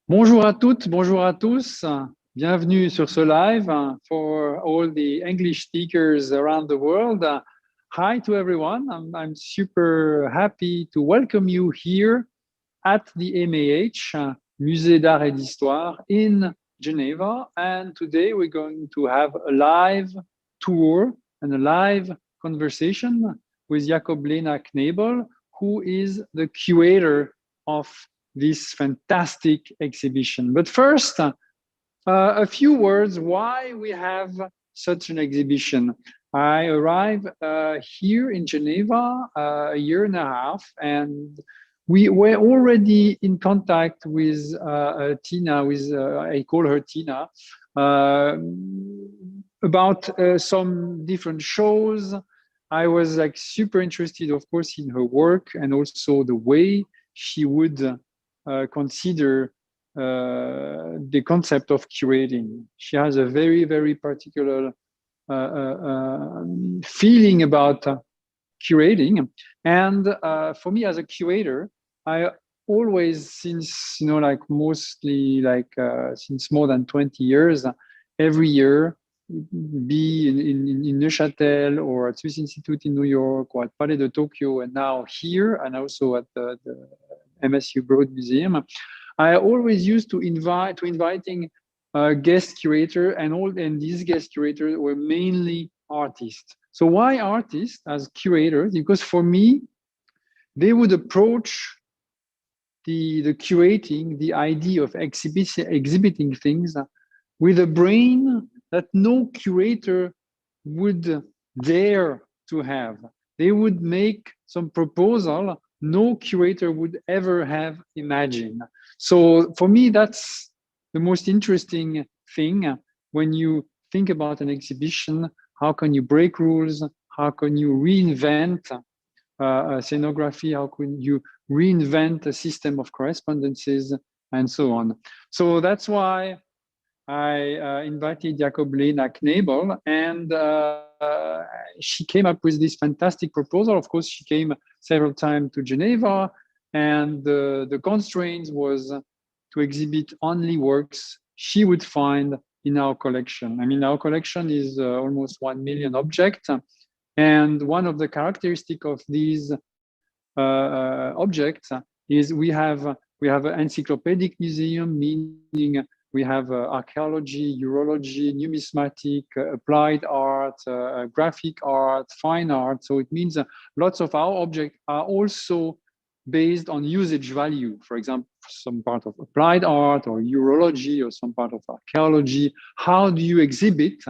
Bonjour à toutes, bonjour à tous. Bienvenue sur ce live for all the English speakers around the world. Hi to everyone. I'm super happy to welcome you here at the MAH, Musée d'Art et d'Histoire in Geneva. And today we're going to have a live tour and a live conversation with Jakob Lena Knebl, who is the curator of this fantastic exhibition. But first, a few words why we have such an exhibition. I arrived here in Geneva a year and a half, and we were already in contact with Tina, I call her Tina, about some different shows. I was like super interested, of course, in her work and also the way she would consider the concept of curating. She has a very, very particular feeling about curating. And for me as a curator, I always, since, like mostly like since more than 20 years, every year, be in Neuchâtel or at Swiss Institute in New York or at Palais de Tokyo, and now here, and also at the MSU Broad Museum, I always used to inviting guest curator, and these guest curators were mainly artists. So why artists as curators? Because for me, they would approach the curating, the idea of exhibiting things with a brain that no curator would dare to have. They would make some proposal no curator would ever have imagined. So for me, that's the most interesting thing when you think about an exhibition. How can you break rules? How can you reinvent a scenography? How can you reinvent a system of correspondences and so on? So that's why I invited Jakob Lena Knebl, and she came up with this fantastic proposal. Of course, she came several times to Geneva, and the constraint was to exhibit only works she would find in our collection. I mean, our collection is almost 1 million objects, and one of the characteristics of these objects is we have an encyclopedic museum, meaning we have archaeology, urology, numismatic, applied art, graphic art, fine art. So it means lots of our objects are also based on usage value. For example, some part of applied art or urology or some part of archaeology. How do you exhibit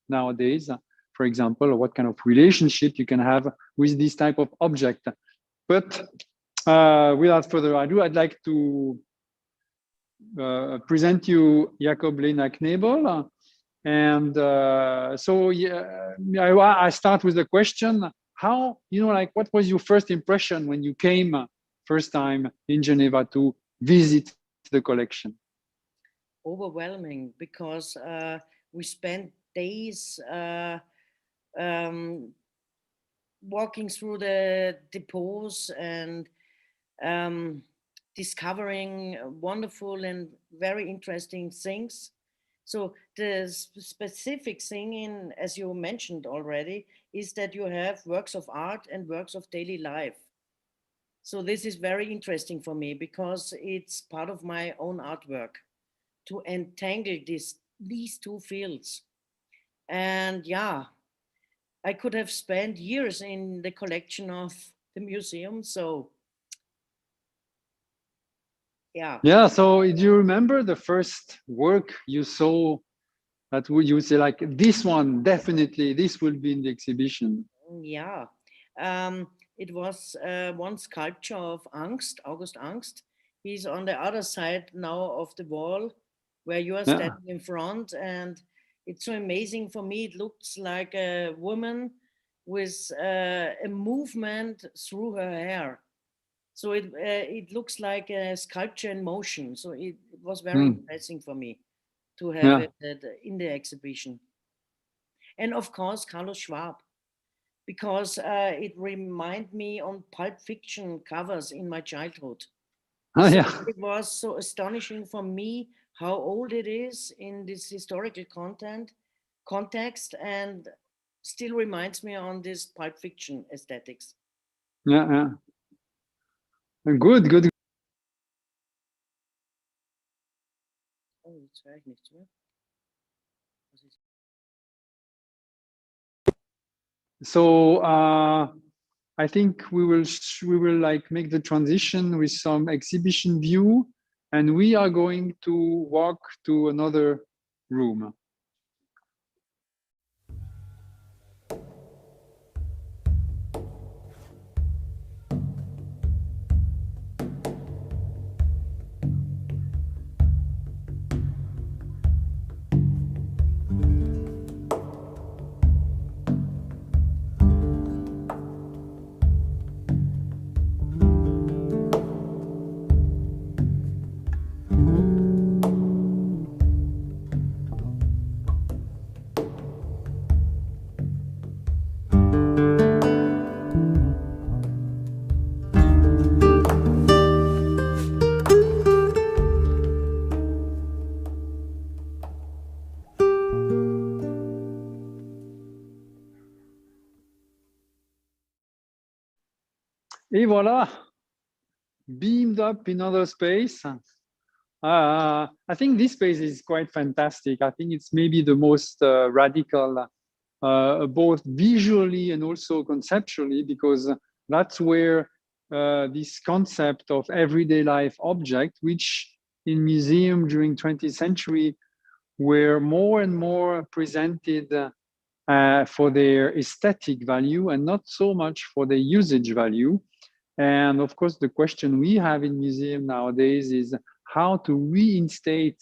nowadays, for example, what kind of relationship you can have with this type of object? But without further ado, I'd like to present you Jakob Lena Knebl. And so I start with the question, how, like what was your first impression when you came first time in Geneva to visit the collection? Overwhelming, because we spent days walking through the depots and discovering wonderful and very interesting things. So the specific thing, as you mentioned already, is that you have works of art and works of daily life. So this is very interesting for me because it's part of my own artwork to entangle these two fields. And yeah, I could have spent years in the collection of the museum. So yeah. So do you remember the first work you saw that would you say like this one, definitely this will be in the exhibition? Yeah, it was one sculpture of August Angst. He's on the other side now of the wall where you are standing in front, and it's so amazing for me. It looks like a woman with a movement through her hair. So it looks like a sculpture in motion. So it was very impressive for me to have it in the exhibition. And of course, Carlos Schwab, because it reminded me on Pulp Fiction covers in my childhood. Oh, So yeah. it was so astonishing for me how old it is in this historical context, and still reminds me on this Pulp Fiction aesthetics. Yeah, yeah. Good, good. Oh, jetzt höre ich nichts mehr. Was ist? So I think we will like make the transition with some exhibition view, and we are going to walk to another room. Et voilà, beamed up in other space. I think this space is quite fantastic. I think it's maybe the most radical, both visually and also conceptually, because that's where this concept of everyday life object, which in museum during 20th century were more and more presented for their aesthetic value and not so much for their usage value. And of course, the question we have in museum nowadays is how to reinstate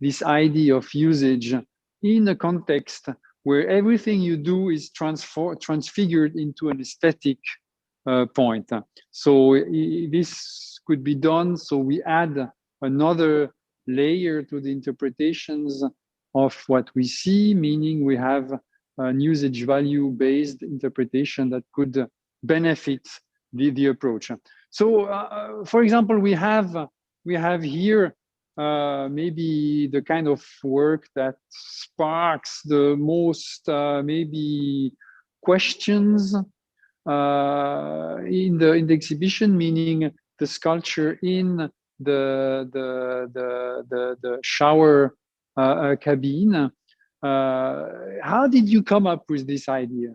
this idea of usage in a context where everything you do is transfigured into an aesthetic point. So this could be done. So we add another layer to the interpretations of what we see, meaning we have an usage value based interpretation that could benefit the approach. So, for example, we have here maybe the kind of work that sparks the most maybe questions in the exhibition, meaning the sculpture in the shower cabin. How did you come up with this idea?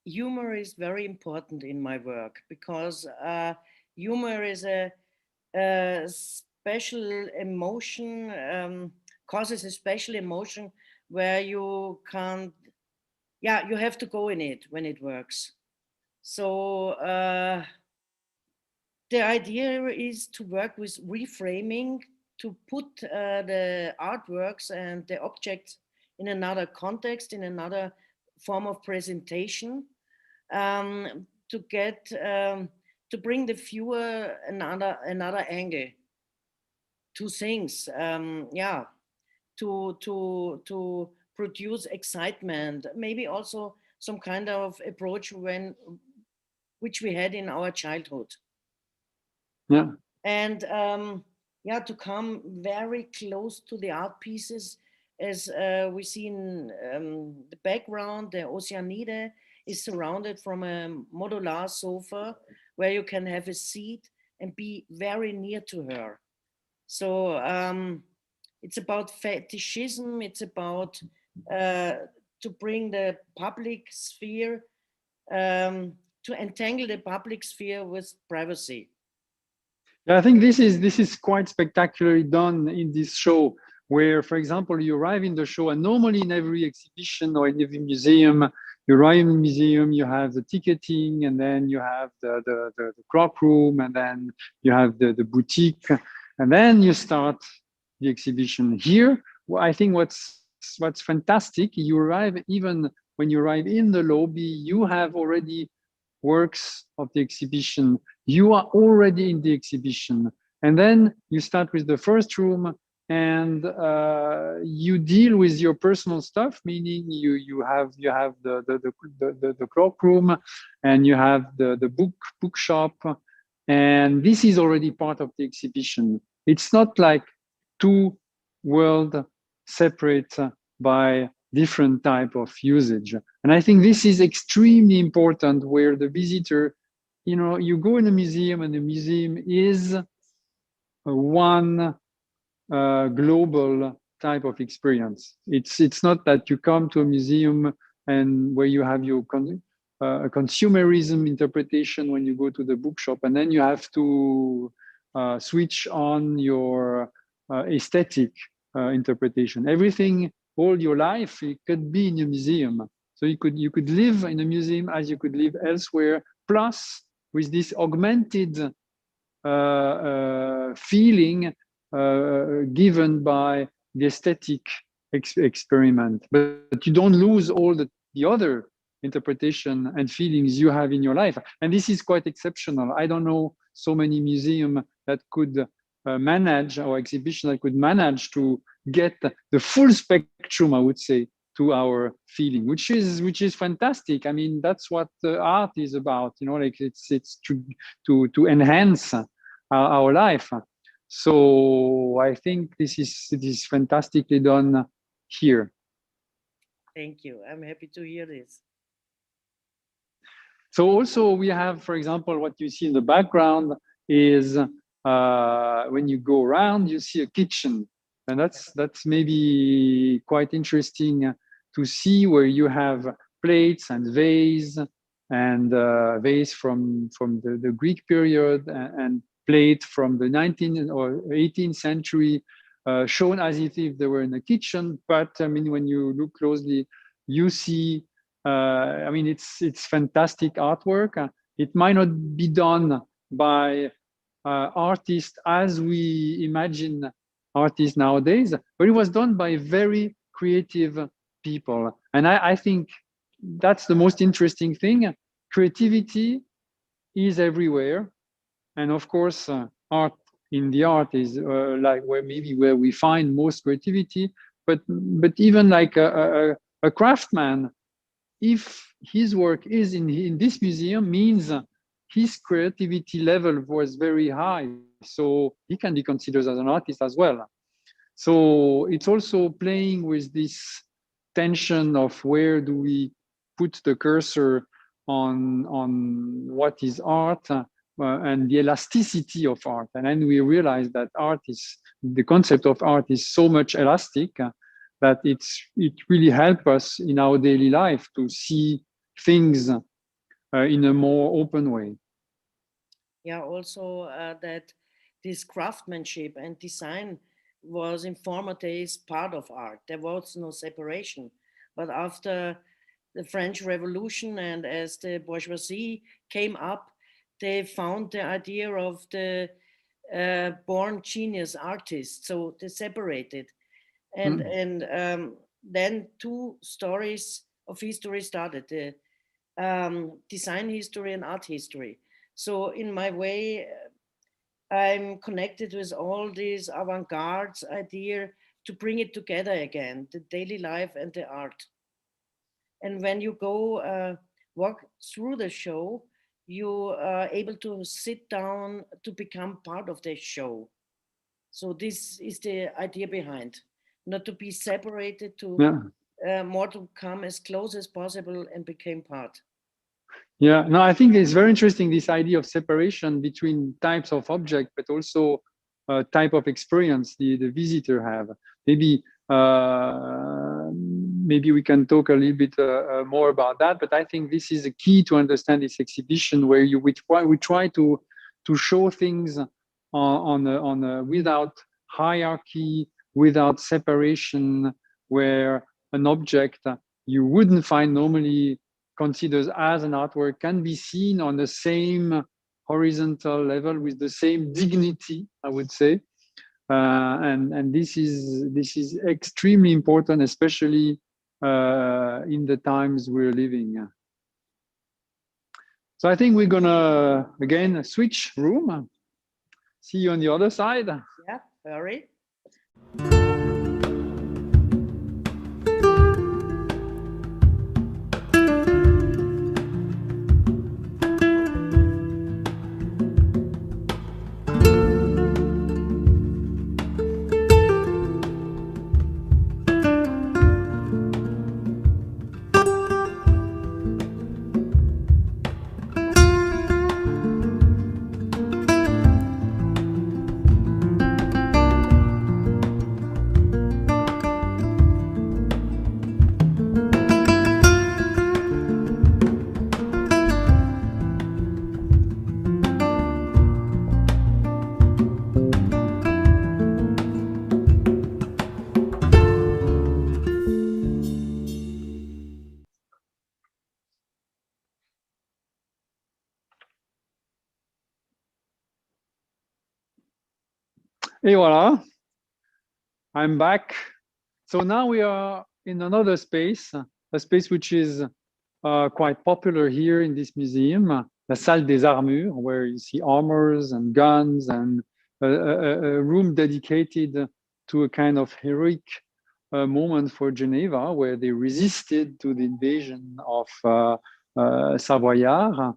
Humor is very important in my work because humor is a special emotion, causes a special emotion where you can't, yeah, you have to go in it when it works. So the idea is to work with reframing, to put the artworks and the objects in another context, in another form of presentation, to get to bring the viewer another angle to things. Yeah, to produce excitement, maybe also some kind of approach which we had in our childhood. Yeah. And yeah, to come very close to the art pieces, as we see in the background. The Oceanide is surrounded from a modular sofa where you can have a seat and be very near to her. So it's about fetishism. It's about to bring the public sphere, to entangle the public sphere with privacy. Yeah, I think this is quite spectacularly done in this show, where, for example, you arrive in the show, and normally in every exhibition or in every museum, you arrive in the museum, you have the ticketing, and then you have the clock room, and then you have the boutique, and then you start the exhibition. Here, I think what's fantastic, you arrive, even when you arrive in the lobby, you have already works of the exhibition. You are already in the exhibition, and then you start with the first room, and you deal with your personal stuff, meaning you have the cloak room, and you have the bookshop, And this is already part of the exhibition. It's not like two worlds separate by different type of usage. And I think this is extremely important, where the visitor, you go in a museum, and the museum is one global type of experience. It's not that you come to a museum and where you have your consumerism interpretation when you go to the bookshop, and then you have to switch on your aesthetic interpretation. Everything, all your life, it could be in a museum. So you could live in a museum as you could live elsewhere, plus with this augmented feeling given by the aesthetic experiment. But you don't lose all the other interpretation and feelings you have in your life. And this is quite exceptional. I don't know so many museums that could manage, or exhibition that could manage to get the full spectrum, I would say, to our feeling, which is fantastic. I mean, that's what art is about, like it's to enhance our life. So I think this is fantastically done here. Thank you. I'm happy to hear this. So also we have, for example, what you see in the background is when you go around, you see a kitchen, and that's maybe quite interesting to see, where you have plates and vase, and vase from the Greek period, and plate from the 19th or 18th century, shown as if they were in a kitchen. But I mean, when you look closely, you see, I mean, it's fantastic artwork. It might not be done by artists as we imagine artists nowadays, but it was done by very creative people. And I think that's the most interesting thing. Creativity is everywhere. And of course, art is like where we find most creativity. But even like a craftsman, if his work is in this museum, means his creativity level was very high. So he can be considered as an artist as well. So it's also playing with this tension of where do we put the cursor on what is art, and the elasticity of art. And then we realize that the concept of art is so much elastic that it really helps us in our daily life to see things in a more open way. Yeah, also that this craftsmanship and design was in former days part of art. There was no separation. But after the French Revolution, and as the bourgeoisie came up, they found the idea of the born genius artist. So they separated. And then two stories of history started, the design history and art history. So in my way, I'm connected with all these avant-garde idea to bring it together again, the daily life and the art. And when you go walk through the show, you are able to sit down to become part of the show. So this is the idea behind, not to be separated, to more to come as close as possible and become part. Yeah, no, I think it's very interesting, this idea of separation between types of object, but also type of experience the visitor have. Maybe we can talk a little bit more about that, but I think this is a key to understand this exhibition, where we try to show things without hierarchy, without separation, where an object you wouldn't find normally considered as an artwork can be seen on the same horizontal level with the same dignity, I would say. And this is extremely important, especially in the times we're living. So I think we're gonna again switch room. See you on the other side. Yeah, hurry. Et voilà, I'm back. So now we are in another space, a space which is quite popular here in this museum, la salle des armures, where you see armors and guns, and a room dedicated to a kind of heroic moment for Geneva, where they resisted to the invasion of Savoyard.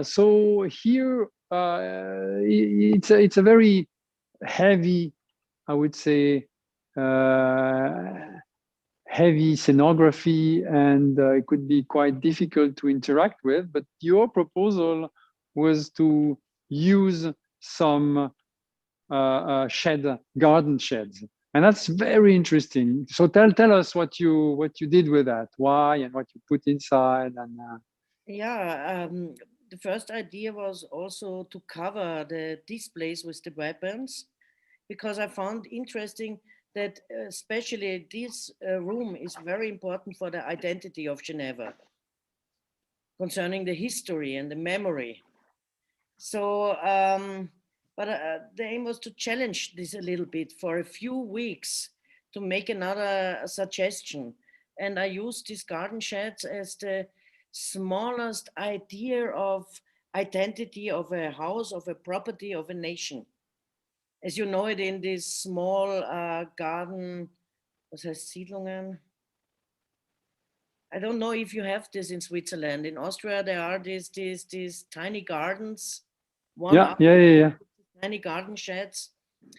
So here it's a very heavy, I would say, heavy scenography, and it could be quite difficult to interact with. But your proposal was to use some garden sheds, and that's very interesting. So tell us what you did with that, why, and what you put inside, and. Yeah, the first idea was also to cover the displays with the weapons, because I found interesting that especially this room is very important for the identity of Geneva, concerning the history and the memory. So, but the aim was to challenge this a little bit for a few weeks to make another suggestion. And I used these garden sheds as the smallest idea of identity of a house, of a property, of a nation. As you know it in this small garden, was heißt Siedlungen? I don't know if you have this in Switzerland. In Austria, there are these tiny gardens. Yeah. Tiny garden sheds.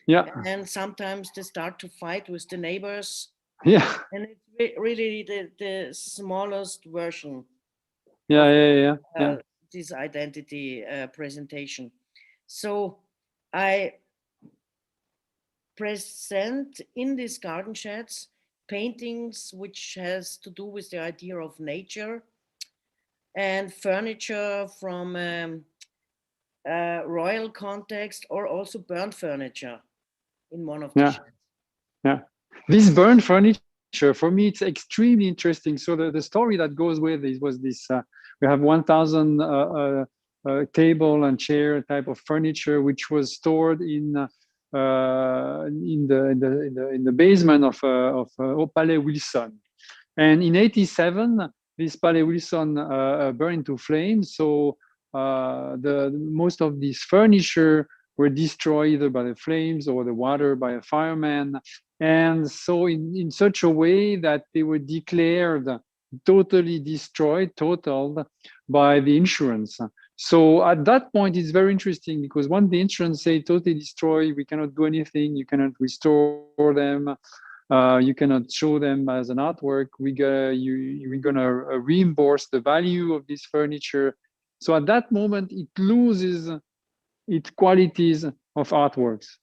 Yeah. And sometimes they start to fight with the neighbors. Yeah. And it's really the smallest version. Yeah. This identity presentation. So I present in these garden sheds paintings which has to do with the idea of nature, and furniture from royal context, or also burnt furniture in one of the sheds. Yeah. This burnt furniture, for me, it's extremely interesting. So the story that goes with it was this: we have 1,000 table and chair type of furniture, which was stored in the basement of Palais Wilson. And in '87, this Palais Wilson burned into flames. So most of these furniture were destroyed either by the flames or the water by a fireman. And so in such a way that they were declared totally destroyed, totaled by the insurance. So at that point, it's very interesting, because once the insurance say totally destroy, we cannot do anything, you cannot restore them, you cannot show them as an artwork, we're gonna reimburse the value of this furniture. So at that moment, it loses its qualities of artworks.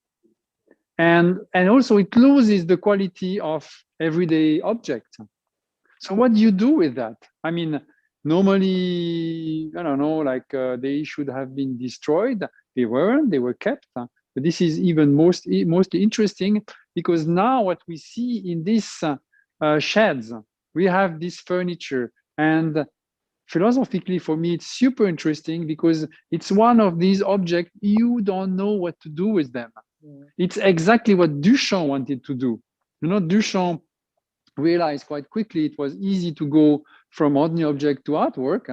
And also it loses the quality of everyday objects. So what do you do with that? I mean, normally, I don't know, like they should have been destroyed. They weren't, they were kept. But this is even mostly interesting, because now what we see in these sheds, we have this furniture. And philosophically, for me, it's super interesting, because it's one of these objects you don't know what to do with them. It's exactly what Duchamp wanted to do. You know, Duchamp realized quite quickly it was easy to go from ordinary object to artwork,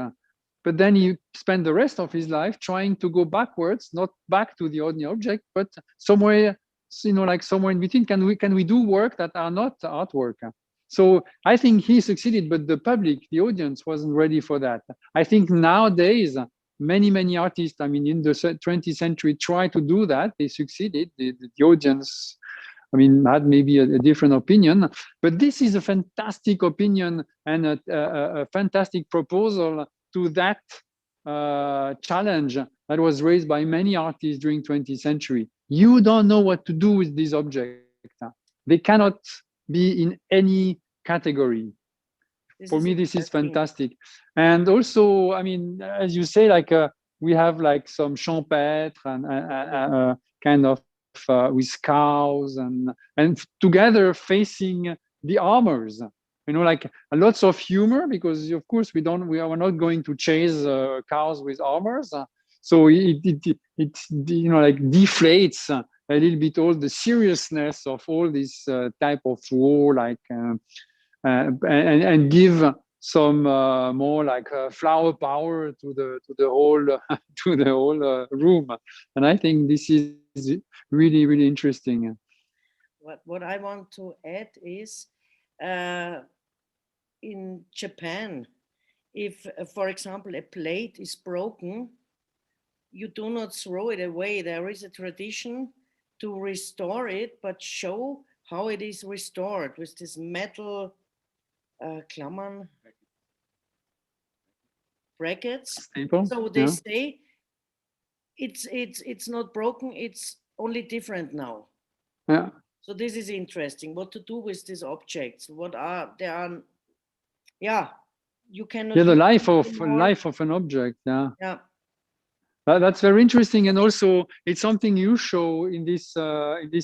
but then he spent the rest of his life trying to go backwards, not back to the ordinary object, but somewhere, you know, like somewhere in between. Can we do work that are not artwork? So I think he succeeded, but the public, the audience, wasn't ready for that. I think nowadays, many artists, I mean, in the 20th century, try to do that. They succeeded. The audience, I mean, had maybe a different opinion, but this is a fantastic opinion and a fantastic proposal to that challenge that was raised by many artists during 20th century. You don't know what to do with these objects. They cannot be in any category. For me, this is fantastic. And also, I mean, as you say, like we have like some champêtre and kind of with cows and together facing the armors. You know, like lots of humor, because of course we are not going to chase cows with armors. So it you know, like deflates a little bit all the seriousness of all this type of war, like and give some more like flower power to the whole to the whole room. And I think this is really, really interesting. What I want to add is in Japan, if, for example, a plate is broken, you do not throw it away. There is a tradition to restore it, but show how it is restored with this metal Klammern brackets. Staple? So they say it's not broken, it's only different now. Yeah. So this is interesting. What to do with these objects? What are they are? Yeah, you cannot. Yeah, the life of an object. Yeah. Yeah. That's very interesting, and also it's something you show in this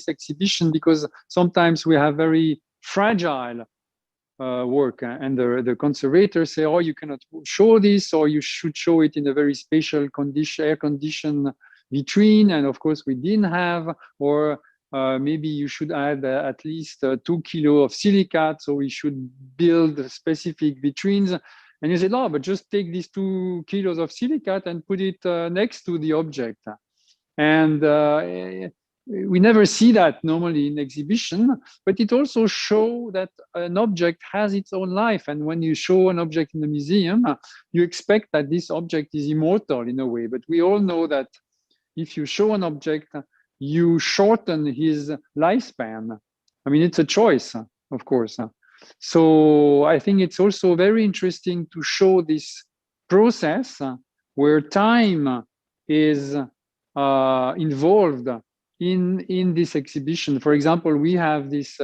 exhibition, because sometimes we have very fragile work, and the conservators say, oh, you cannot show this, or you should show it in a very special condition, air-conditioned vitrine, and of course we didn't have, or maybe you should add at least 2 kilos of silicate, so we should build specific vitrines. And you said, no, but just take these 2 kilos of silicate and put it next to the object. And we never see that normally in exhibition, but it also shows that an object has its own life. And when you show an object in the museum, you expect that this object is immortal in a way. But we all know that if you show an object, you shorten his lifespan. I mean, it's a choice, of course. So I think it's also very interesting to show this process where time is involved in this exhibition. For example, we have this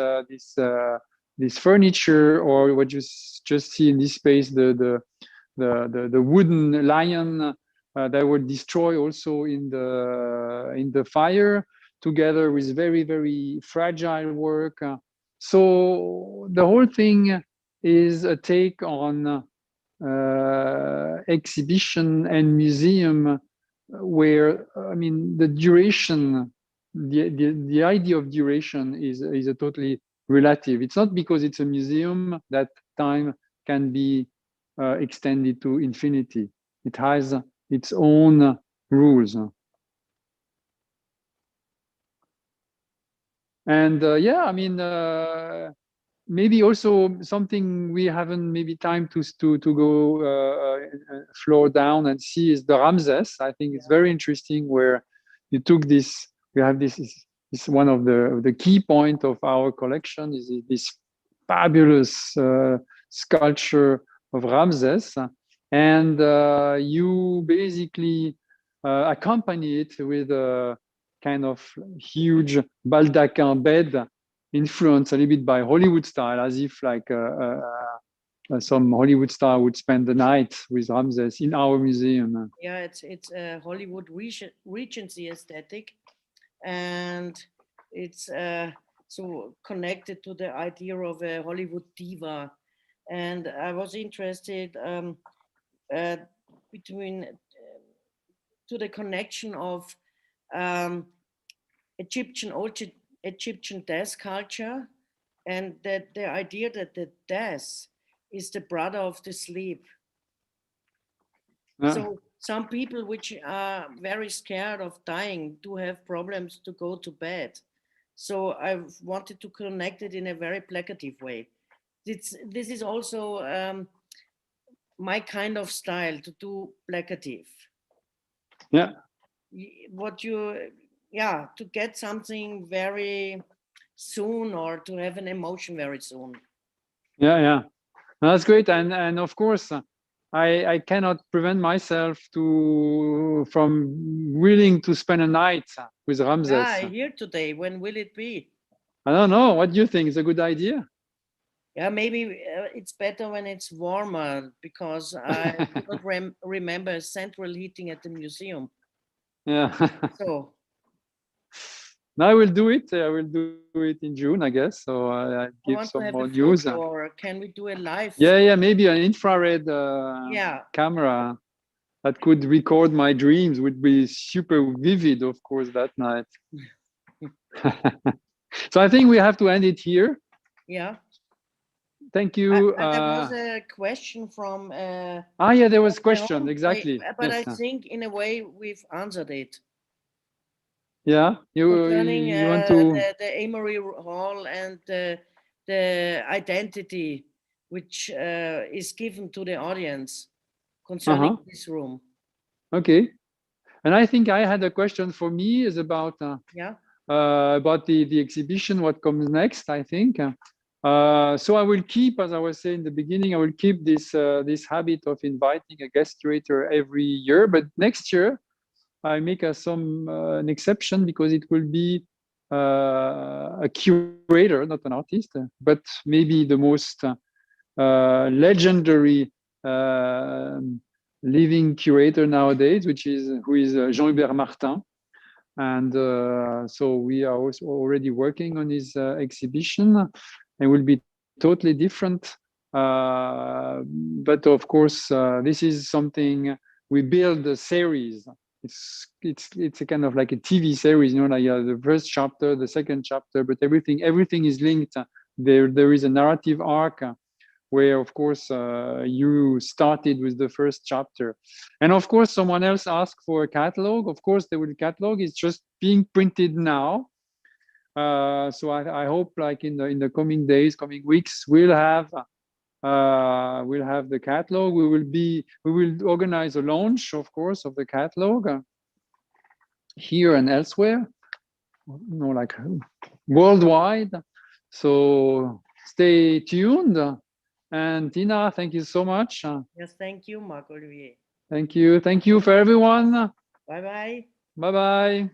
furniture, or what you just see in this space, the wooden lion that were destroyed also in the fire, together with very, very fragile work. So the whole thing is a take on exhibition and museum, where, I mean, the duration, the idea of duration is a totally relative. It's not because it's a museum that time can be extended to infinity. It has its own rules. And yeah, I mean, maybe also something we haven't maybe time to go floor down and see is the Ramses. I think it's very interesting, where you took this. We have this is one of the key point of our collection, is this fabulous sculpture of Ramses, and you basically accompany it with a kind of huge baldachin bed, influenced a little bit by Hollywood style, as if like some Hollywood star would spend the night with Ramses in our museum. Yeah, it's a Hollywood Regency aesthetic, and it's so connected to the idea of a Hollywood diva. And I was interested between to the connection of Egyptian death culture, and that the idea that the death is the brother of the sleep. Yeah. So some people which are very scared of dying do have problems to go to bed. So I wanted to connect it in a very placative way. This is also my kind of style, to do placative. Yeah. To get something very soon, or to have an emotion very soon. Yeah. That's great. And of course, I cannot prevent myself from willing to spend a night with Ramses. Yeah, here today. When will it be? I don't know. What do you think? It's a good idea? Yeah, maybe it's better when it's warmer, because I do not remember central heating at the museum. Yeah. So. No, I will do it. I will do it in June, I guess. So I give some more news. Or can we do a live? Yeah, maybe an infrared camera that could record my dreams would be super vivid, of course, that night. So I think we have to end it here. Yeah. Thank you. There was a question from. Yeah, there was a question, exactly. But yes. I think in a way we've answered it. Yeah, you want to. The Amory Hall and the identity which is given to the audience concerning this room. Okay. And I think I had a question for me is about the exhibition, what comes next, I think. So I will keep, as I was saying in the beginning, I will keep this this habit of inviting a guest curator every year. But next year, I make an exception because it will be a curator, not an artist, but maybe the most legendary living curator nowadays, who is Jean-Hubert Martin. And so we are also already working on his exhibition. It will be totally different. But of course, this is something we build a series. It's a kind of like a TV series, like the first chapter, the second chapter, but everything is linked. There is a narrative arc where, of course, you started with the first chapter. And of course, someone else asked for a catalog. Of course, there will be a catalog. It's just being printed now. So I hope, like in the coming days, coming weeks, we'll have the catalog. We will organize a launch, of course, of the catalog here and elsewhere, like worldwide. So stay tuned. And Tina, thank you so much. Yes, thank you, Marc-Olivier. Thank you. Thank you for everyone. Bye-bye. Bye-bye.